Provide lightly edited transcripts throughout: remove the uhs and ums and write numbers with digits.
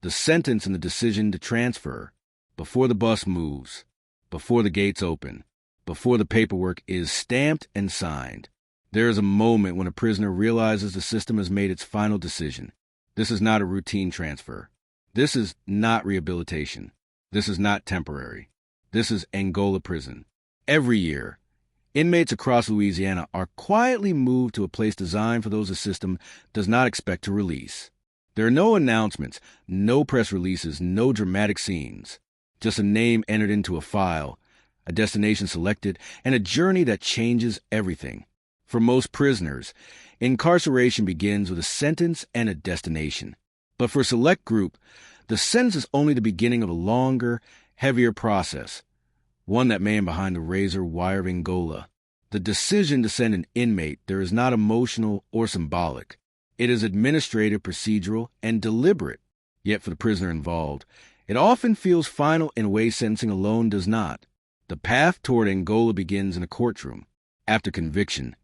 the sentence and the decision to transfer, before the bus moves, before the gates open, before the paperwork is stamped and signed. There is a moment when a prisoner realizes the system has made its final decision. This is not a routine transfer. This is not rehabilitation. This is not temporary. This is Angola Prison. Every year, inmates across Louisiana are quietly moved to a place designed for those the system does not expect to release. There are no announcements, no press releases, no dramatic scenes. Just a name entered into a file, a destination selected, and a journey that changes everything. For most prisoners, incarceration begins with a sentence and a destination. But for a select group, the sentence is only the beginning of a longer, heavier process, one that may end behind the razor wire of Angola. The decision to send an inmate there is not emotional or symbolic. It is administrative, procedural, and deliberate. Yet for the prisoner involved, it often feels final in ways sentencing alone does not. The path toward Angola begins in a courtroom. After conviction,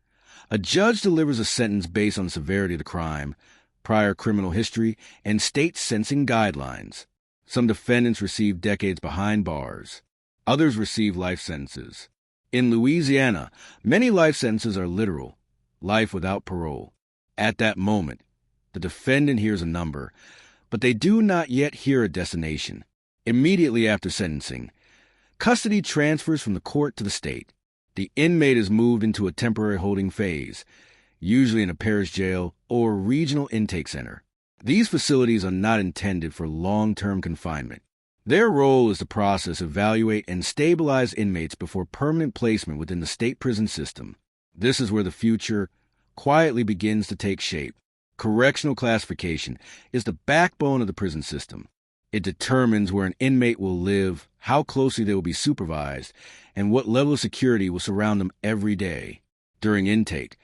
a judge delivers a sentence based on the severity of the crime, prior criminal history, and state sentencing guidelines. Some defendants receive decades behind bars. Others receive life sentences. In Louisiana, many life sentences are literal, life without parole. At that moment, the defendant hears a number, but they do not yet hear a destination. Immediately after sentencing, custody transfers from the court to the state. The inmate is moved into a temporary holding phase, usually in a parish jail or regional intake center. These facilities are not intended for long-term confinement. Their role is to process, evaluate, and stabilize inmates before permanent placement within the state prison system. This is where the future quietly begins to take shape. Correctional classification is the backbone of the prison system. It determines where an inmate will live, how closely they will be supervised, and what level of security will surround them every day. During intake,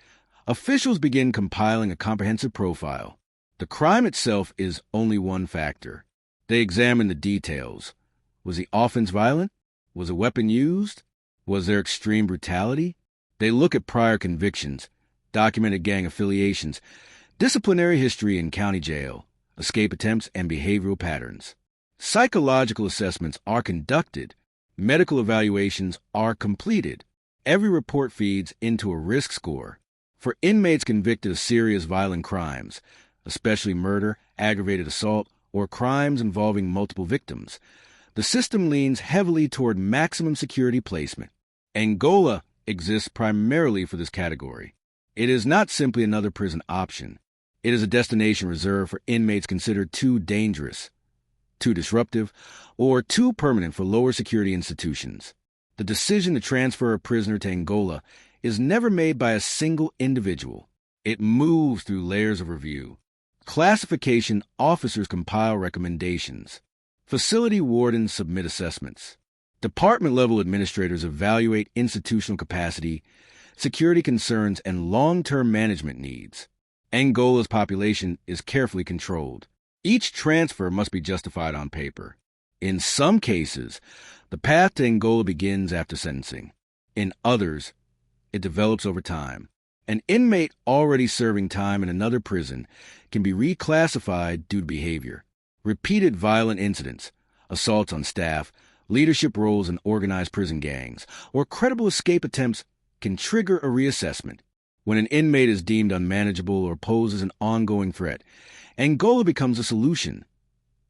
officials begin compiling a comprehensive profile. The crime itself is only one factor. They examine the details. Was the offense violent? Was a weapon used? Was there extreme brutality? They look at prior convictions, documented gang affiliations, disciplinary history in county jail, escape attempts, and behavioral patterns. Psychological assessments are conducted. Medical evaluations are completed. Every report feeds into a risk score. For inmates convicted of serious violent crimes, especially murder, aggravated assault, or crimes involving multiple victims, the system leans heavily toward maximum security placement. Angola exists primarily for this category. It is not simply another prison option. It is a destination reserved for inmates considered too dangerous, too disruptive, or too permanent for lower security institutions. The decision to transfer a prisoner to Angola is never made by a single individual. It moves through layers of review. Classification officers compile recommendations. Facility wardens submit assessments. Department-level administrators evaluate institutional capacity, security concerns, and long-term management needs. Angola's population is carefully controlled. Each transfer must be justified on paper. In some cases, the path to Angola begins after sentencing. In others, it develops over time. An inmate already serving time in another prison can be reclassified due to behavior. Repeated violent incidents, assaults on staff, leadership roles in organized prison gangs, or credible escape attempts can trigger a reassessment. When an inmate is deemed unmanageable or poses an ongoing threat, Angola becomes a solution,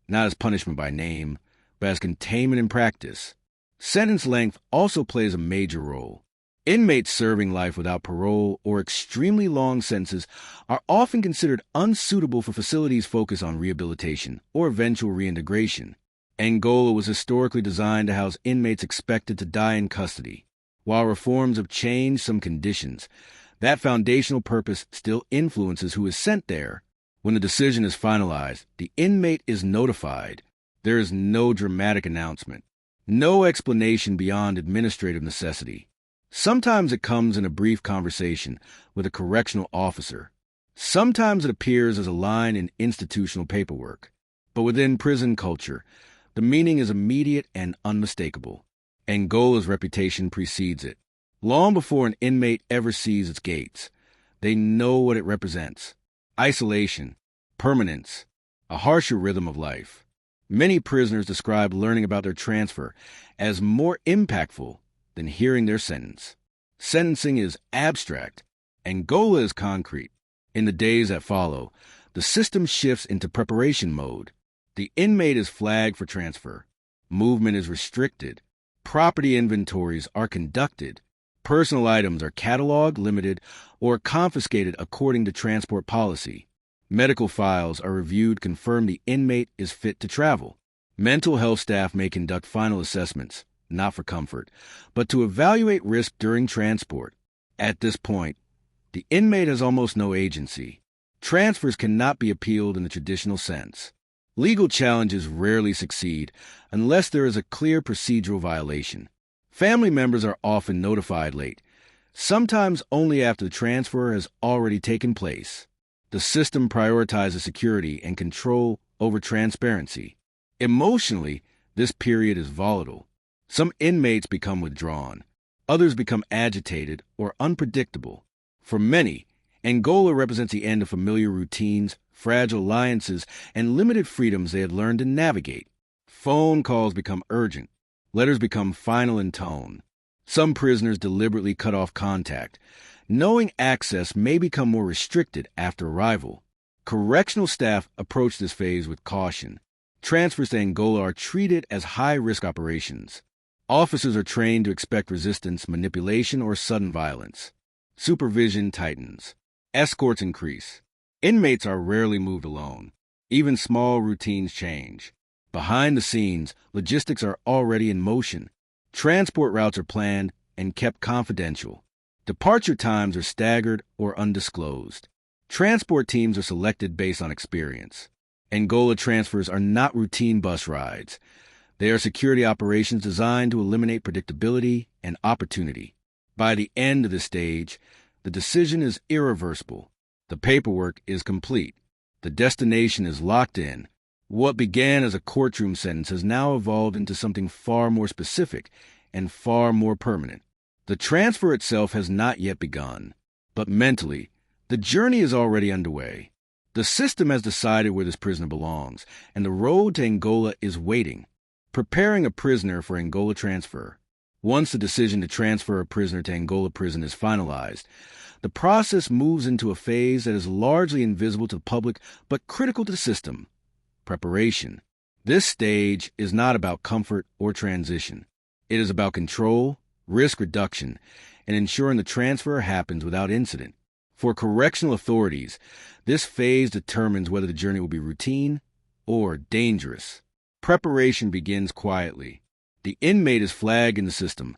not as punishment by name, but as containment in practice. Sentence length also plays a major role. Inmates serving life without parole or extremely long sentences are often considered unsuitable for facilities focused on rehabilitation or eventual reintegration. Angola was historically designed to house inmates expected to die in custody. While reforms have changed some conditions, that foundational purpose still influences who is sent there. When the decision is finalized, the inmate is notified. There is no dramatic announcement, no explanation beyond administrative necessity. Sometimes it comes in a brief conversation with a correctional officer. Sometimes it appears as a line in institutional paperwork. But within prison culture, the meaning is immediate and unmistakable. Angola's reputation precedes it. Long before an inmate ever sees its gates, they know what it represents. Isolation, permanence, a harsher rhythm of life. Many prisoners describe learning about their transfer as more impactful than hearing their sentence. Sentencing is abstract. Angola is concrete. In the days that follow, the system shifts into preparation mode. The inmate is flagged for transfer. Movement is restricted. Property inventories are conducted. Personal items are cataloged, limited, or confiscated according to transport policy. Medical files are reviewed, confirm the inmate is fit to travel. Mental health staff may conduct final assessments, not for comfort, but to evaluate risk during transport. At this point, the inmate has almost no agency. Transfers cannot be appealed in the traditional sense. Legal challenges rarely succeed unless there is a clear procedural violation. Family members are often notified late, sometimes only after the transfer has already taken place. The system prioritizes security and control over transparency. Emotionally, this period is volatile. Some inmates become withdrawn. Others become agitated or unpredictable. For many, Angola represents the end of familiar routines, fragile alliances, and limited freedoms they had learned to navigate. Phone calls become urgent. Letters become final in tone. Some prisoners deliberately cut off contact, knowing access may become more restricted after arrival. Correctional staff approach this phase with caution. Transfers to Angola are treated as high-risk operations. Officers are trained to expect resistance, manipulation, or sudden violence. Supervision tightens. Escorts increase. Inmates are rarely moved alone. Even small routines change. Behind the scenes, logistics are already in motion. Transport routes are planned and kept confidential. Departure times are staggered or undisclosed. Transport teams are selected based on experience. Angola transfers are not routine bus rides. They are security operations designed to eliminate predictability and opportunity. By the end of the stage, the decision is irreversible. The paperwork is complete. The destination is locked in. What began as a courtroom sentence has now evolved into something far more specific and far more permanent. The transfer itself has not yet begun, but mentally, the journey is already underway. The system has decided where this prisoner belongs, and the road to Angola is waiting, preparing a prisoner for Angola transfer. Once the decision to transfer a prisoner to Angola Prison is finalized, the process moves into a phase that is largely invisible to the public but critical to the system: preparation. This stage is not about comfort or transition. It is about control, risk reduction, and ensuring the transfer happens without incident. For correctional authorities, this phase determines whether the journey will be routine or dangerous. Preparation begins quietly. The inmate is flagged in the system,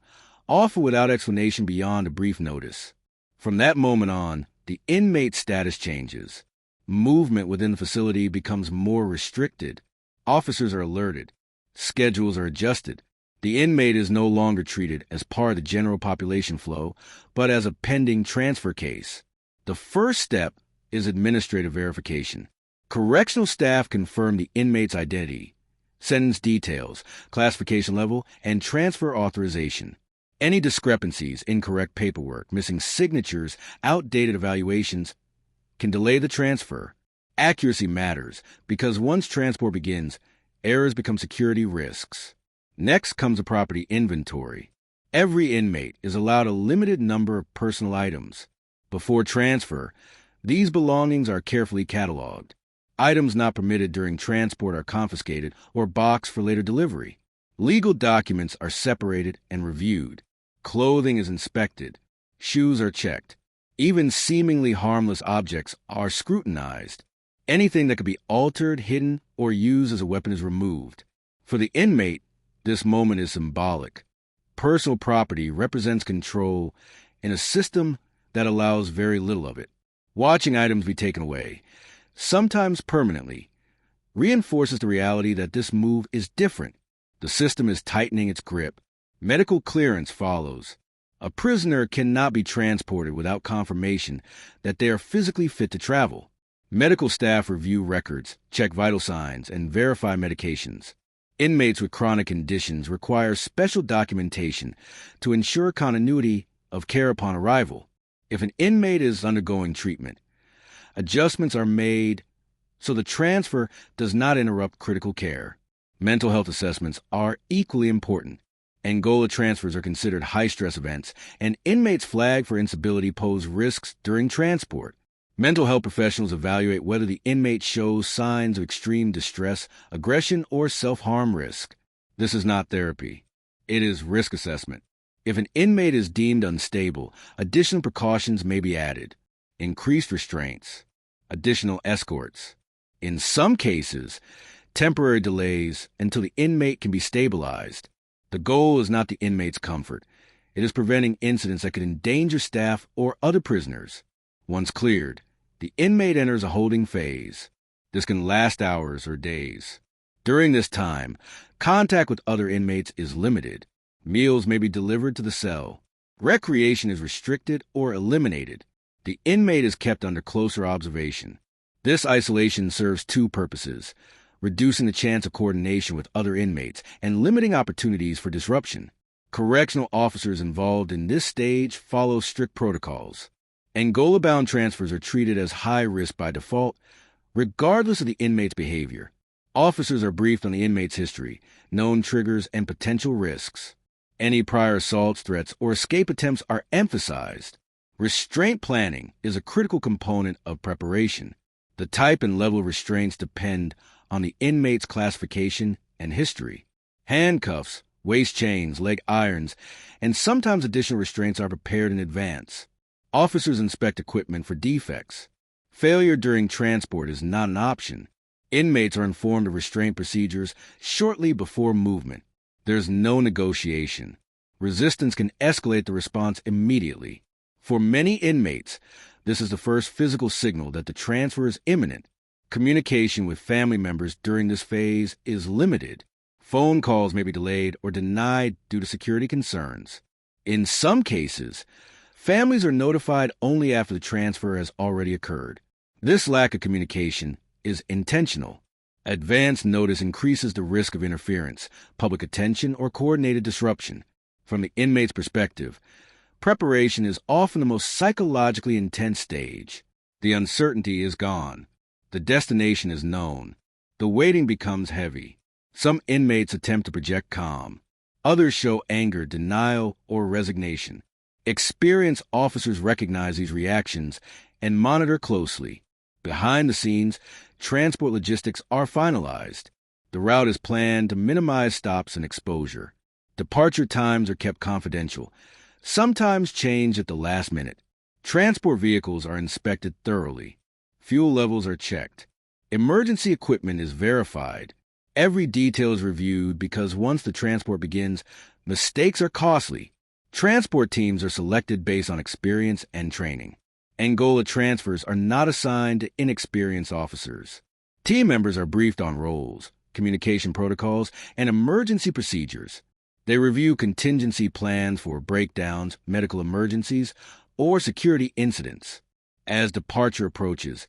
often without explanation beyond a brief notice. From that moment on, the inmate's status changes. Movement within the facility becomes more restricted. Officers are alerted. Schedules are adjusted. The inmate is no longer treated as part of the general population flow, but as a pending transfer case. The first step is administrative verification. Correctional staff confirm the inmate's identity, sentence details, classification level, and transfer authorization. Any discrepancies, incorrect paperwork, missing signatures, outdated evaluations can delay the transfer. Accuracy matters because once transport begins, errors become security risks. Next comes a property inventory. Every inmate is allowed a limited number of personal items. Before transfer, these belongings are carefully cataloged. Items not permitted during transport are confiscated or boxed for later delivery. Legal documents are separated and reviewed. Clothing is inspected. Shoes are checked. Even seemingly harmless objects are scrutinized. Anything that could be altered, hidden, or used as a weapon is removed. For the inmate, this moment is symbolic. Personal property represents control in a system that allows very little of it. Watching items be taken away, sometimes permanently, reinforces the reality that this move is different. The system is tightening its grip. Medical clearance follows. A prisoner cannot be transported without confirmation that they are physically fit to travel. Medical staff review records, check vital signs, and verify medications. Inmates with chronic conditions require special documentation to ensure continuity of care upon arrival. If an inmate is undergoing treatment, adjustments are made so the transfer does not interrupt critical care. Mental health assessments are equally important. Angola transfers are considered high-stress events, and inmates flagged for instability pose risks during transport. Mental health professionals evaluate whether the inmate shows signs of extreme distress, aggression, or self-harm risk. This is not therapy. It is risk assessment. If an inmate is deemed unstable, additional precautions may be added. Increased restraints. Additional escorts. In some cases, temporary delays until the inmate can be stabilized. The goal is not the inmate's comfort. It is preventing incidents that could endanger staff or other prisoners. Once cleared, the inmate enters a holding phase. This can last hours or days. During this time, contact with other inmates is limited. Meals may be delivered to the cell. Recreation is restricted or eliminated. The inmate is kept under closer observation. This isolation serves two purposes: reducing the chance of coordination with other inmates and limiting opportunities for disruption. Correctional officers involved in this stage follow strict protocols. Angola-bound transfers are treated as high risk by default, regardless of the inmate's behavior. Officers are briefed on the inmate's history, known triggers, and potential risks. Any prior assaults, threats, or escape attempts are emphasized. Restraint planning is a critical component of preparation. The type and level of restraints depend on the inmate's classification and history. Handcuffs, waist chains, leg irons, and sometimes additional restraints are prepared in advance. Officers inspect equipment for defects. Failure during transport is not an option. Inmates are informed of restraint procedures shortly before movement. There's no negotiation. Resistance can escalate the response immediately. For many inmates, this is the first physical signal that the transfer is imminent. Communication with family members during this phase is limited. Phone calls may be delayed or denied due to security concerns. In some cases, families are notified only after the transfer has already occurred. This lack of communication is intentional. Advance notice increases the risk of interference, public attention, or coordinated disruption. From the inmate's perspective, preparation is often the most psychologically intense stage. The uncertainty is gone. The destination is known. The waiting becomes heavy. Some inmates attempt to project calm. Others show anger, denial, or resignation. Experienced officers recognize these reactions and monitor closely. Behind the scenes, transport logistics are finalized. The route is planned to minimize stops and exposure. Departure times are kept confidential, sometimes changed at the last minute. Transport vehicles are inspected thoroughly. Fuel levels are checked. Emergency equipment is verified. Every detail is reviewed because once the transport begins, mistakes are costly. Transport teams are selected based on experience and training. Angola transfers are not assigned to inexperienced officers. Team members are briefed on roles, communication protocols, and emergency procedures. They review contingency plans for breakdowns, medical emergencies, or security incidents. As departure approaches,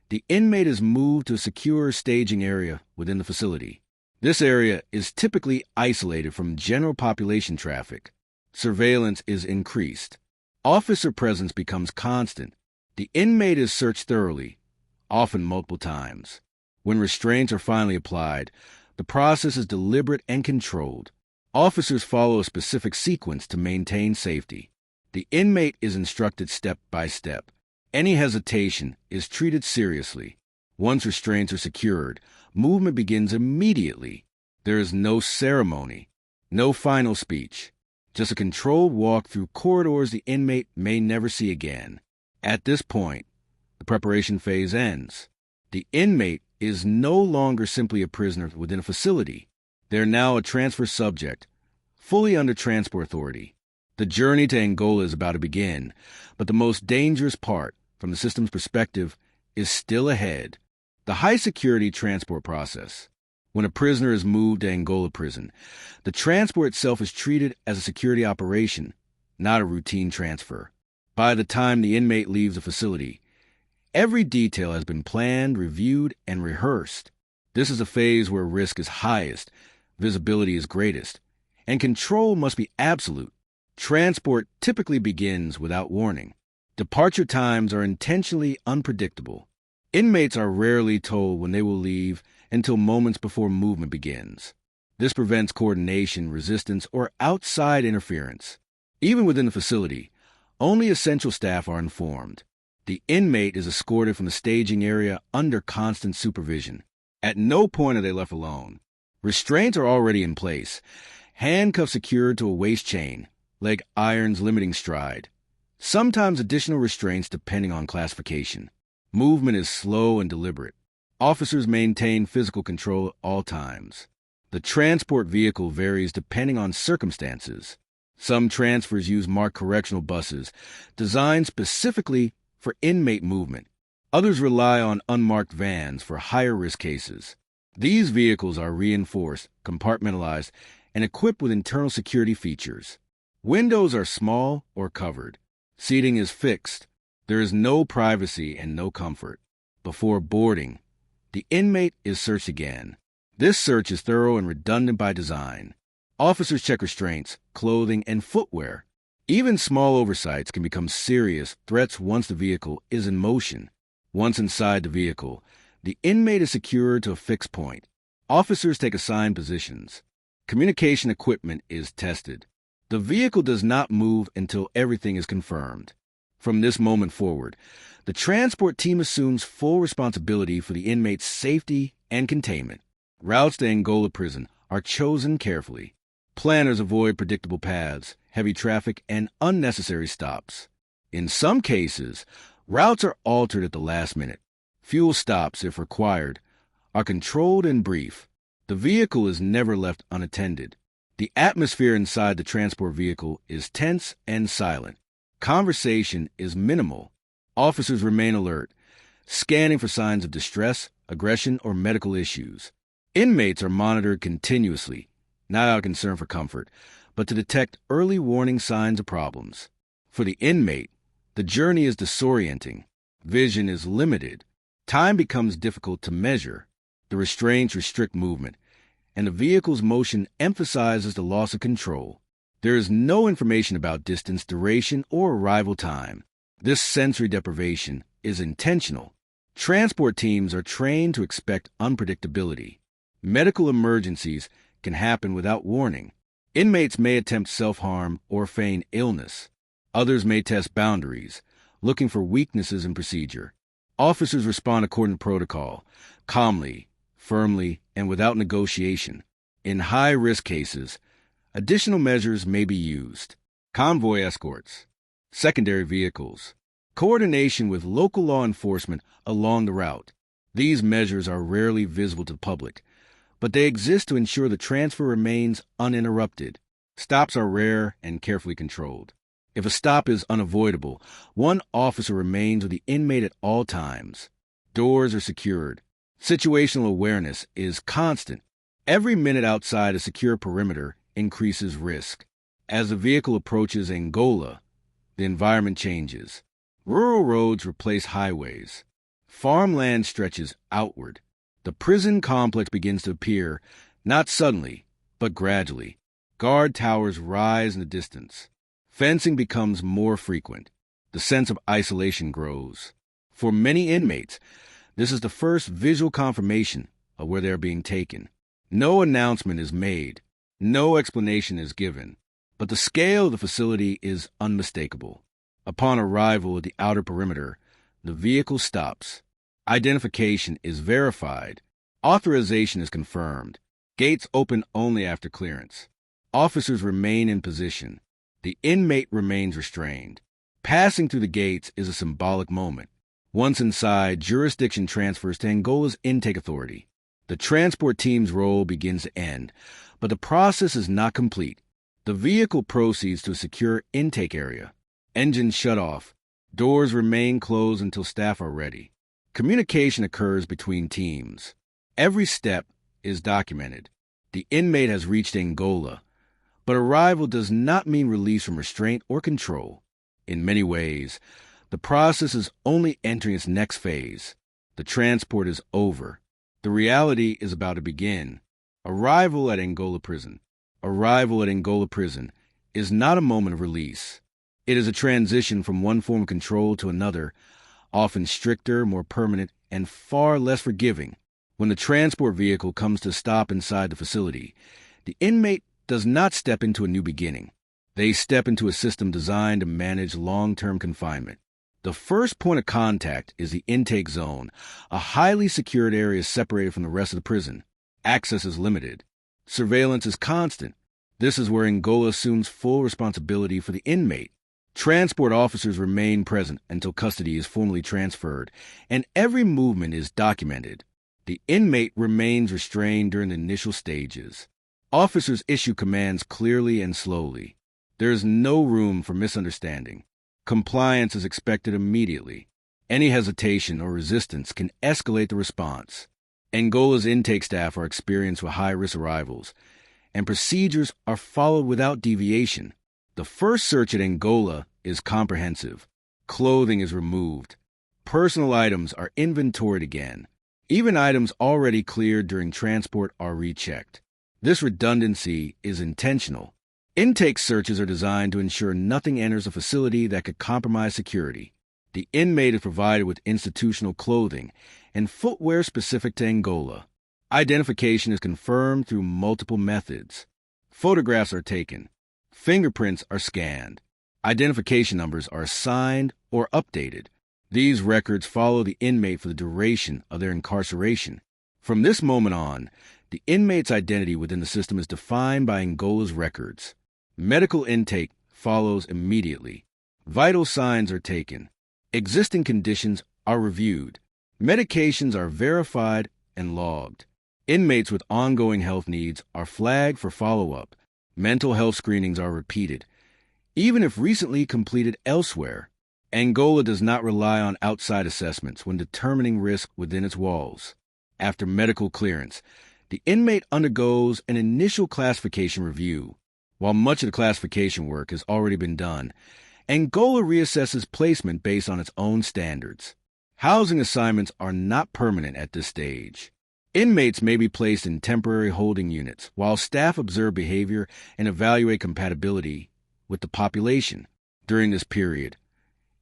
the inmate is moved to a secure staging area within the facility. This area is typically isolated from general population traffic. Surveillance is increased. Officer presence becomes constant. The inmate is searched thoroughly, often multiple times. When restraints are finally applied, the process is deliberate and controlled. Officers follow a specific sequence to maintain safety. The inmate is instructed step by step. Any hesitation is treated seriously. Once restraints are secured, movement begins immediately. There is no ceremony, no final speech, just a controlled walk through corridors the inmate may never see again. At this point, the preparation phase ends. The inmate is no longer simply a prisoner within a facility. They are now a transfer subject, fully under transport authority. The journey to Angola is about to begin, but the most dangerous part, from the system's perspective, is still ahead. The high-security transport process. When a prisoner is moved to Angola Prison, the transport itself is treated as a security operation, not a routine transfer. By the time the inmate leaves the facility, every detail has been planned, reviewed, and rehearsed. This is a phase where risk is highest, visibility is greatest, and control must be absolute. Transport typically begins without warning. Departure times are intentionally unpredictable. Inmates are rarely told when they will leave, until moments before movement begins. This prevents coordination, resistance, or outside interference. Even within the facility, only essential staff are informed. The inmate is escorted from the staging area under constant supervision. At no point are they left alone. Restraints are already in place. Handcuffs secured to a waist chain, leg irons limiting stride. Sometimes additional restraints depending on classification. Movement is slow and deliberate. Officers maintain physical control at all times. The transport vehicle varies depending on circumstances. Some transfers use marked correctional buses designed specifically for inmate movement. Others rely on unmarked vans for higher-risk cases. These vehicles are reinforced, compartmentalized, and equipped with internal security features. Windows are small or covered. Seating is fixed. There is no privacy and no comfort. Before boarding, the inmate is searched again. This search is thorough and redundant by design. Officers check restraints, clothing, and footwear. Even small oversights can become serious threats once the vehicle is in motion. Once inside the vehicle, the inmate is secured to a fixed point. Officers take assigned positions. Communication equipment is tested. The vehicle does not move until everything is confirmed. From this moment forward, the transport team assumes full responsibility for the inmate's safety and containment. Routes to Angola Prison are chosen carefully. Planners avoid predictable paths, heavy traffic, and unnecessary stops. In some cases, routes are altered at the last minute. Fuel stops, if required, are controlled and brief. The vehicle is never left unattended. The atmosphere inside the transport vehicle is tense and silent. Conversation is minimal. Officers remain alert, scanning for signs of distress, aggression, or medical issues. Inmates are monitored continuously, not out of concern for comfort, but to detect early warning signs of problems. For the inmate, the journey is disorienting. Vision is limited. Time becomes difficult to measure. The restraints restrict movement, and the vehicle's motion emphasizes the loss of control. There is no information about distance, duration, or arrival time. This sensory deprivation is intentional. Transport teams are trained to expect unpredictability. Medical emergencies can happen without warning. Inmates may attempt self-harm or feign illness. Others may test boundaries, looking for weaknesses in procedure. Officers respond according to protocol, calmly, firmly, and without negotiation. In high-risk cases, additional measures may be used. Convoy escorts, secondary vehicles, coordination with local law enforcement along the route. These measures are rarely visible to the public, but they exist to ensure the transfer remains uninterrupted. Stops are rare and carefully controlled. If a stop is unavoidable, one officer remains with the inmate at all times. Doors are secured. Situational awareness is constant. Every minute outside a secure perimeter increases risk. As the vehicle approaches Angola, the environment changes. Rural roads replace highways. Farmland stretches outward. The prison complex begins to appear, not suddenly, but gradually. Guard towers rise in the distance. Fencing becomes more frequent. The sense of isolation grows. For many inmates, this is the first visual confirmation of where they are being taken. No announcement is made. No explanation is given. But the scale of the facility is unmistakable. Upon arrival at the outer perimeter, the vehicle stops. Identification is verified. Authorization is confirmed. Gates open only after clearance. Officers remain in position. The inmate remains restrained. Passing through the gates is a symbolic moment. Once inside, jurisdiction transfers to Angola's intake authority. The transport team's role begins to end, but the process is not complete. The vehicle proceeds to a secure intake area. Engines shut off. Doors remain closed until staff are ready. Communication occurs between teams. Every step is documented. The inmate has reached Angola, but arrival does not mean release from restraint or control. In many ways, the process is only entering its next phase. The transport is over. The reality is about to begin. Arrival at Angola Prison. Arrival at Angola Prison is not a moment of release. It is a transition from one form of control to another, often stricter, more permanent, and far less forgiving. When the transport vehicle comes to stop inside the facility, the inmate does not step into a new beginning. They step into a system designed to manage long-term confinement. The first point of contact is the intake zone, a highly secured area separated from the rest of the prison. Access is limited. Surveillance is constant. This is where Angola assumes full responsibility for the inmate. Transport officers remain present until custody is formally transferred, and every movement is documented. The inmate remains restrained during the initial stages. Officers issue commands clearly and slowly. There is no room for misunderstanding. Compliance is expected immediately. Any hesitation or resistance can escalate the response. Angola's intake staff are experienced with high-risk arrivals, and procedures are followed without deviation. The first search at Angola is comprehensive. Clothing is removed. Personal items are inventoried again. Even items already cleared during transport are rechecked. This redundancy is intentional. Intake searches are designed to ensure nothing enters a facility that could compromise security. The inmate is provided with institutional clothing and footwear specific to Angola. Identification is confirmed through multiple methods. Photographs are taken. Fingerprints are scanned. Identification numbers are assigned or updated. These records follow the inmate for the duration of their incarceration. From this moment on, the inmate's identity within the system is defined by Angola's records. Medical intake follows immediately. Vital signs are taken. Existing conditions are reviewed. Medications are verified and logged. Inmates with ongoing health needs are flagged for follow-up. Mental health screenings are repeated, even if recently completed elsewhere. Angola does not rely on outside assessments when determining risk within its walls. After medical clearance, the inmate undergoes an initial classification review. While much of the classification work has already been done, Angola reassesses placement based on its own standards. Housing assignments are not permanent at this stage. Inmates may be placed in temporary holding units, while staff observe behavior and evaluate compatibility with the population. During this period,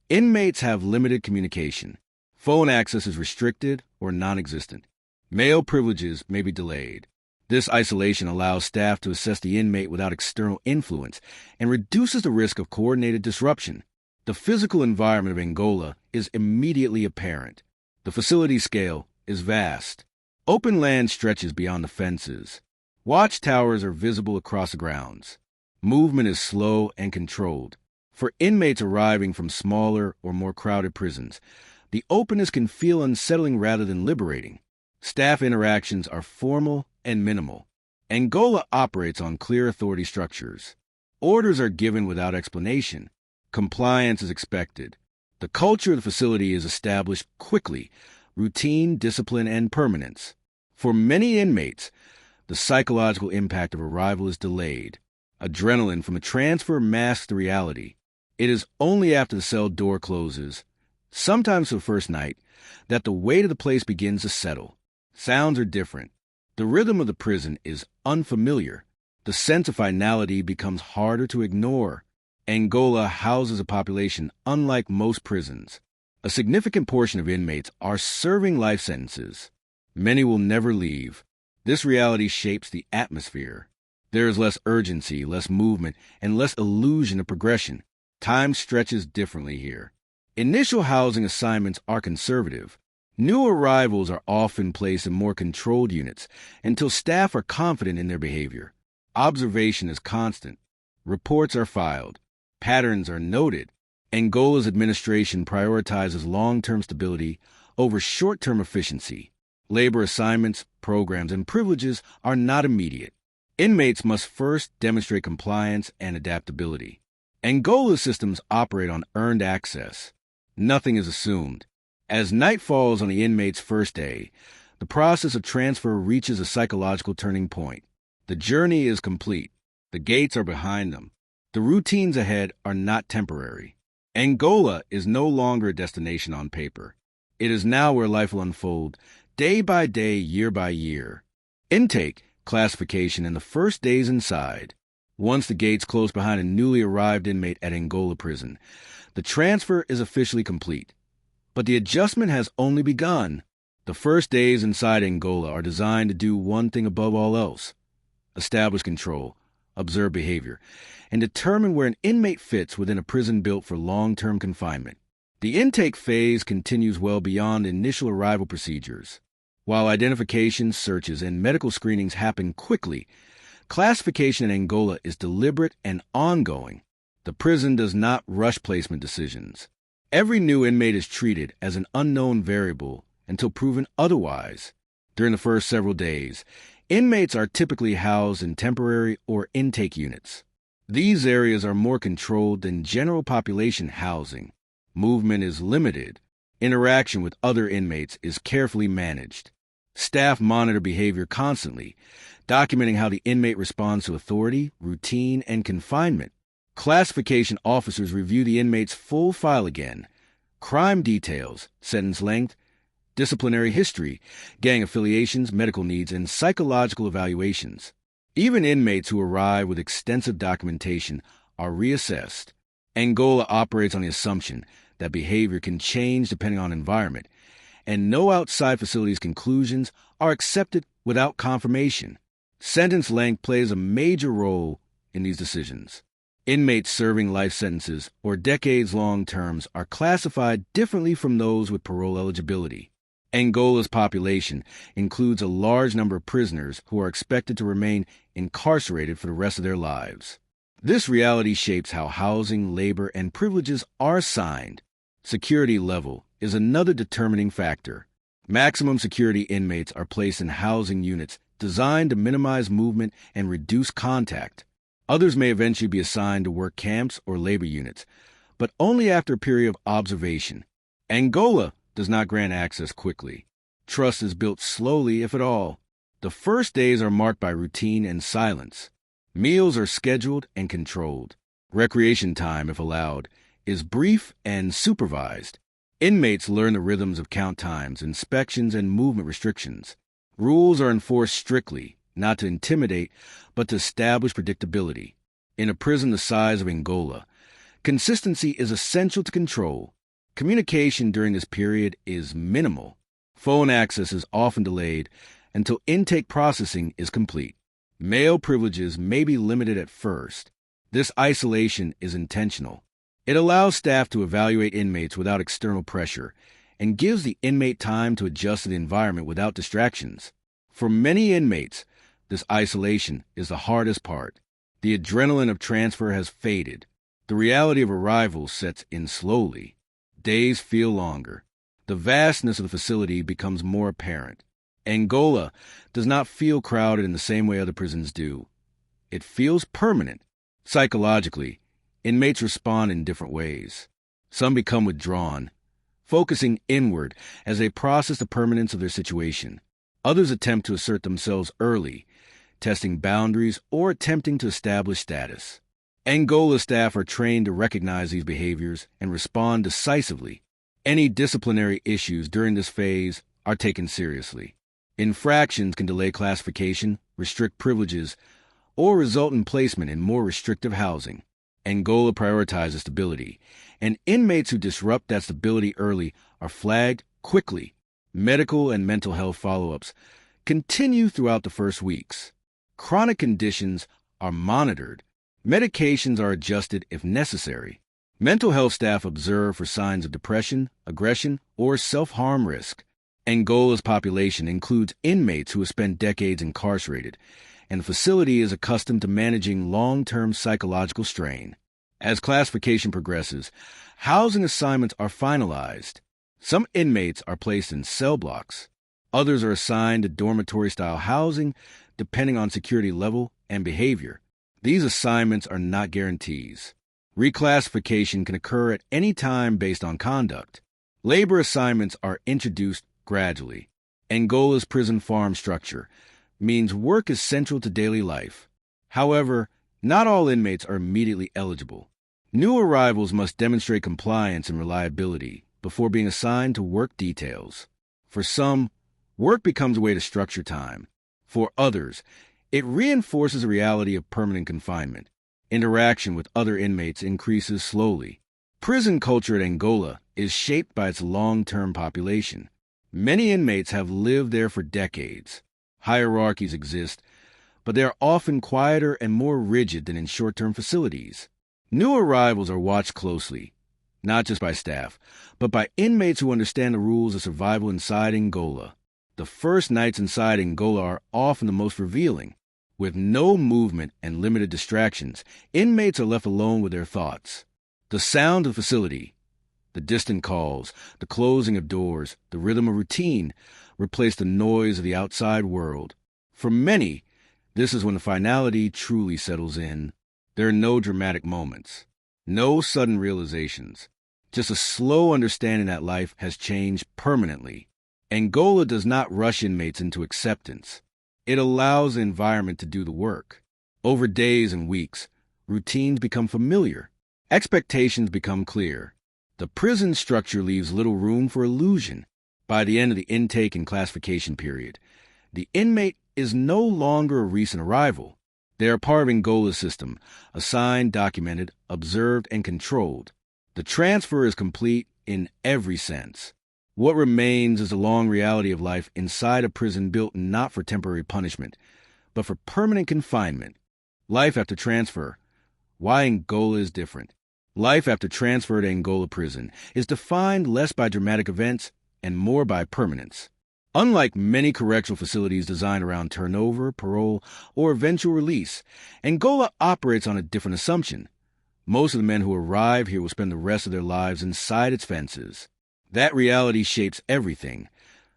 inmates have limited communication. Phone access is restricted or non-existent. Mail privileges may be delayed. This isolation allows staff to assess the inmate without external influence and reduces the risk of coordinated disruption. The physical environment of Angola is immediately apparent. The facility scale is vast. Open land stretches beyond the fences. Watchtowers are visible across the grounds. Movement is slow and controlled. For inmates arriving from smaller or more crowded prisons, the openness can feel unsettling rather than liberating. Staff interactions are formal and minimal. Angola operates on clear authority structures. Orders are given without explanation. Compliance is expected. The culture of the facility is established quickly: routine, discipline, and permanence. For many inmates, the psychological impact of arrival is delayed. Adrenaline from a transfer masks the reality. It is only after the cell door closes, sometimes for the first night, that the weight of the place begins to settle. Sounds are different. The rhythm of the prison is unfamiliar. The sense of finality becomes harder to ignore. Angola houses a population unlike most prisons. A significant portion of inmates are serving life sentences. Many will never leave. This reality shapes the atmosphere. There is less urgency, less movement, and less illusion of progression. Time stretches differently here. Initial housing assignments are conservative. New arrivals are often placed in more controlled units until staff are confident in their behavior. Observation is constant. Reports are filed. Patterns are noted. Angola's administration prioritizes long-term stability over short-term efficiency. Labor assignments, programs, and privileges are not immediate. Inmates must first demonstrate compliance and adaptability. Angola's systems operate on earned access. Nothing is assumed. As night falls on the inmate's first day, the process of transfer reaches a psychological turning point. The journey is complete. The gates are behind them. The routines ahead are not temporary. Angola is no longer a destination on paper. It is now where life will unfold, day by day, year by year. Intake, classification, and the first days inside. Once the gates close behind a newly arrived inmate at Angola Prison, the transfer is officially complete. But the adjustment has only begun. The first days inside Angola are designed to do one thing above all else: establish control, observe behavior, and determine where an inmate fits within a prison built for long-term confinement. The intake phase continues well beyond initial arrival procedures. While identification, searches, and medical screenings happen quickly, classification in Angola is deliberate and ongoing. The prison does not rush placement decisions. Every new inmate is treated as an unknown variable until proven otherwise. During the first several days, inmates are typically housed in temporary or intake units. These areas are more controlled than general population housing. Movement is limited. Interaction with other inmates is carefully managed. Staff monitor behavior constantly, documenting how the inmate responds to authority, routine, and confinement. Classification officers review the inmate's full file again: crime details, sentence length, disciplinary history, gang affiliations, medical needs, and psychological evaluations. Even inmates who arrive with extensive documentation are reassessed. Angola operates on the assumption that behavior can change depending on environment, and no outside facilities' conclusions are accepted without confirmation. Sentence length plays a major role in these decisions. Inmates serving life sentences or decades-long terms are classified differently from those with parole eligibility. Angola's population includes a large number of prisoners who are expected to remain incarcerated for the rest of their lives. This reality shapes how housing, labor, and privileges are assigned. Security level is another determining factor. Maximum security inmates are placed in housing units designed to minimize movement and reduce contact. Others may eventually be assigned to work camps or labor units, but only after a period of observation. Angola does not grant access quickly. Trust is built slowly, if at all. The first days are marked by routine and silence. Meals are scheduled and controlled. Recreation time, if allowed, is brief and supervised. Inmates learn the rhythms of count times, inspections, and movement restrictions. Rules are enforced strictly, not to intimidate, but to establish predictability. In a prison the size of Angola, consistency is essential to control. Communication during this period is minimal. Phone access is often delayed until intake processing is complete. Male privileges may be limited at first. This isolation is intentional. It allows staff to evaluate inmates without external pressure and gives the inmate time to adjust to the environment without distractions. For many inmates, this isolation is the hardest part. The adrenaline of transfer has faded. The reality of arrival sets in slowly. Days feel longer. The vastness of the facility becomes more apparent. Angola does not feel crowded in the same way other prisons do. It feels permanent. Psychologically, inmates respond in different ways. Some become withdrawn, focusing inward as they process the permanence of their situation. Others attempt to assert themselves early, testing boundaries or attempting to establish status. Angola staff are trained to recognize these behaviors and respond decisively. Any disciplinary issues during this phase are taken seriously. Infractions can delay classification, restrict privileges, or result in placement in more restrictive housing. Angola prioritizes stability, and inmates who disrupt that stability early are flagged quickly. Medical and mental health follow-ups continue throughout the first weeks. Chronic conditions are monitored. Medications are adjusted if necessary. Mental health staff observe for signs of depression, aggression, or self-harm risk. Angola's population includes inmates who have spent decades incarcerated, and the facility is accustomed to managing long-term psychological strain. As classification progresses, housing assignments are finalized. Some inmates are placed in cell blocks. Others are assigned to dormitory-style housing, depending on security level and behavior. These assignments are not guarantees. Reclassification can occur at any time based on conduct. Labor assignments are introduced gradually. Angola's prison farm structure means work is central to daily life. However, not all inmates are immediately eligible. New arrivals must demonstrate compliance and reliability before being assigned to work details. For some, work becomes a way to structure time. For others, it reinforces the reality of permanent confinement. Interaction with other inmates increases slowly. Prison culture at Angola is shaped by its long-term population. Many inmates have lived there for decades. Hierarchies exist, but they are often quieter and more rigid than in short-term facilities. New arrivals are watched closely, not just by staff, but by inmates who understand the rules of survival inside Angola. The first nights inside Angola are often the most revealing. With no movement and limited distractions, inmates are left alone with their thoughts. The sound of the facility, the distant calls, the closing of doors, the rhythm of routine replace the noise of the outside world. For many, this is when the finality truly settles in. There are no dramatic moments, no sudden realizations, just a slow understanding that life has changed permanently. Angola does not rush inmates into acceptance. It allows the environment to do the work. Over days and weeks, routines become familiar. Expectations become clear. The prison structure leaves little room for illusion. By the end of the intake and classification period, the inmate is no longer a recent arrival. They are part of Angola's system, assigned, documented, observed, and controlled. The transfer is complete in every sense. What remains is the long reality of life inside a prison built not for temporary punishment, but for permanent confinement. Life after transfer. Why Angola is different. Life after transfer to Angola Prison is defined less by dramatic events and more by permanence. Unlike many correctional facilities designed around turnover, parole, or eventual release, Angola operates on a different assumption. Most of the men who arrive here will spend the rest of their lives inside its fences. That reality shapes everything,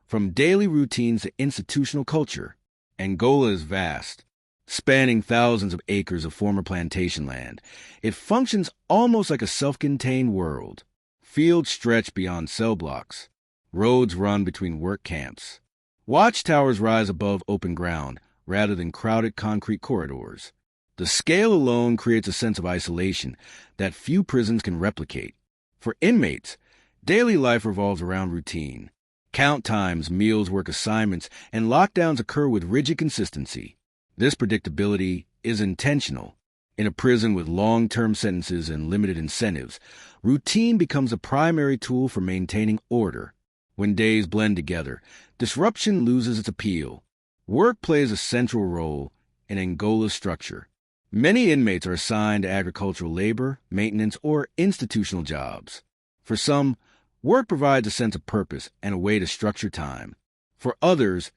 from daily routines to institutional culture. Angola is vast, spanning thousands of acres of former plantation land. It functions almost like a self-contained world. Fields stretch beyond cell blocks. Roads run between work camps. Watchtowers rise above open ground rather than crowded concrete corridors. The scale alone creates a sense of isolation that few prisons can replicate. For inmates, daily life revolves around routine. Count times, meals, work assignments, and lockdowns occur with rigid consistency. This predictability is intentional. In a prison with long-term sentences and limited incentives, routine becomes a primary tool for maintaining order. When days blend together, disruption loses its appeal. Work plays a central role in Angola's structure. Many inmates are assigned to agricultural labor, maintenance, or institutional jobs. For some, work provides a sense of purpose and a way to structure time. For others,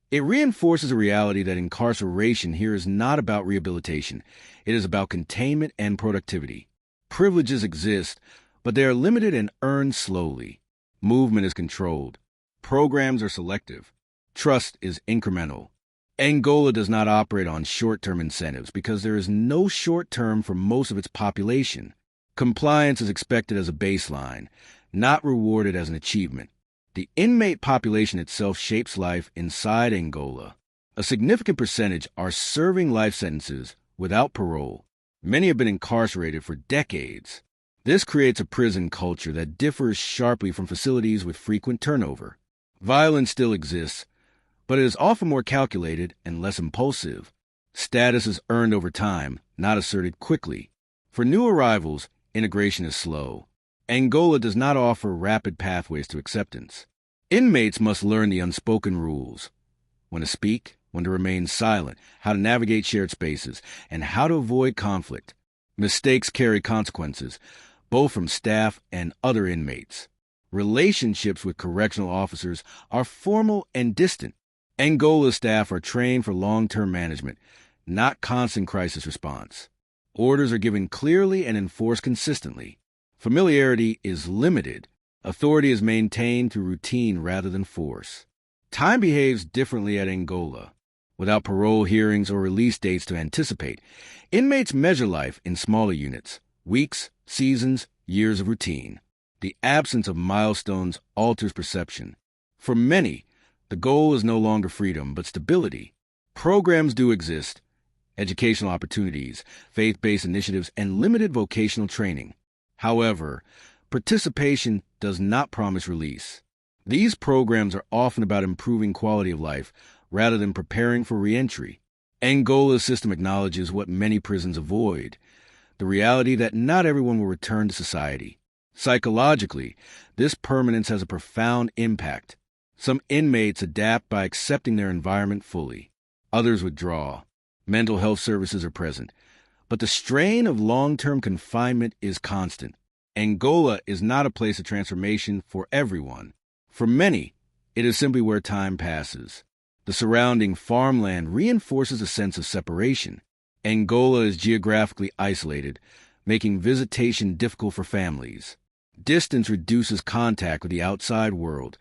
it reinforces a reality that incarceration here is not about rehabilitation. It is about containment and productivity. Privileges exist, but they are limited and earned slowly. Movement is controlled. Programs are selective. Trust is incremental. Angola does not operate on short-term incentives because there is no short-term for most of its population. Compliance is expected as a baseline, not rewarded as an achievement. The inmate population itself shapes life inside Angola. A significant percentage are serving life sentences without parole. Many have been incarcerated for decades. This creates a prison culture that differs sharply from facilities with frequent turnover. Violence still exists, but it is often more calculated and less impulsive. Status is earned over time, not asserted quickly. For new arrivals, integration is slow. Angola does not offer rapid pathways to acceptance. Inmates must learn the unspoken rules: when to speak, when to remain silent, how to navigate shared spaces, and how to avoid conflict. Mistakes carry consequences, both from staff and other inmates. Relationships with correctional officers are formal and distant. Angola staff are trained for long-term management, not constant crisis response. Orders are given clearly and enforced consistently. Familiarity is limited. Authority is maintained through routine rather than force. Time behaves differently at Angola. Without parole hearings or release dates to anticipate, inmates measure life in smaller units: weeks, seasons, years of routine. The absence of milestones alters perception. For many, the goal is no longer freedom, but stability. Programs do exist: educational opportunities, faith-based initiatives, and limited vocational training. However, participation does not promise release. These programs are often about improving quality of life rather than preparing for reentry. Angola's system acknowledges what many prisons avoid: the reality that not everyone will return to society. Psychologically, this permanence has a profound impact. Some inmates adapt by accepting their environment fully. Others withdraw. Mental health services are present. But the strain of long-term confinement is constant. Angola is not a place of transformation for everyone. For many, it is simply where time passes. The surrounding farmland reinforces a sense of separation. Angola is geographically isolated, making visitation difficult for families. Distance reduces contact with the outside world,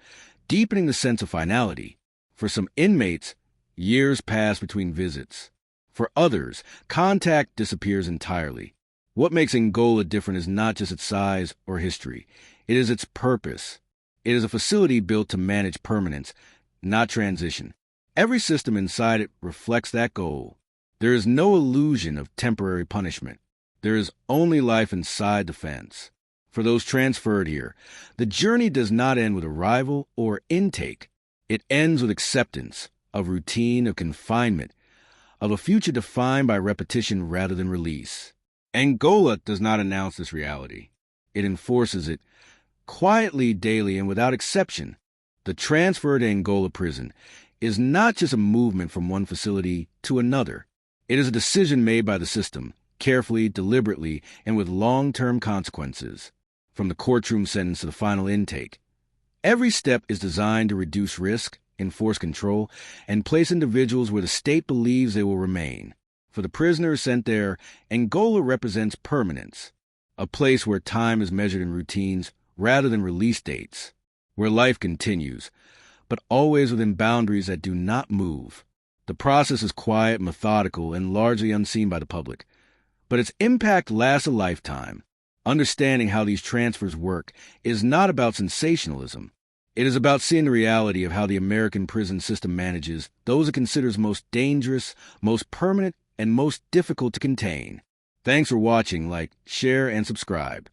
deepening the sense of finality. For some inmates, years pass between visits. For others, contact disappears entirely. What makes Angola different is not just its size or history. It is its purpose. It is a facility built to manage permanence, not transition. Every system inside it reflects that goal. There is no illusion of temporary punishment. There is only life inside the fence. For those transferred here, the journey does not end with arrival or intake. It ends with acceptance of routine, of confinement, of a future defined by repetition rather than release. Angola does not announce this reality. It enforces it quietly, daily, and without exception. The transfer to Angola Prison is not just a movement from one facility to another. It is a decision made by the system, carefully, deliberately, and with long-term consequences. From the courtroom sentence to the final intake, every step is designed to reduce risk, enforce control, and place individuals where the state believes they will remain. For the prisoners sent there, Angola represents permanence, a place where time is measured in routines rather than release dates, where life continues, but always within boundaries that do not move. The process is quiet, methodical, and largely unseen by the public, but its impact lasts a lifetime. Understanding how these transfers work is not about sensationalism. It is about seeing the reality of how the American prison system manages those it considers most dangerous, most permanent, and most difficult to contain. Thanks for watching. Like, share, and subscribe.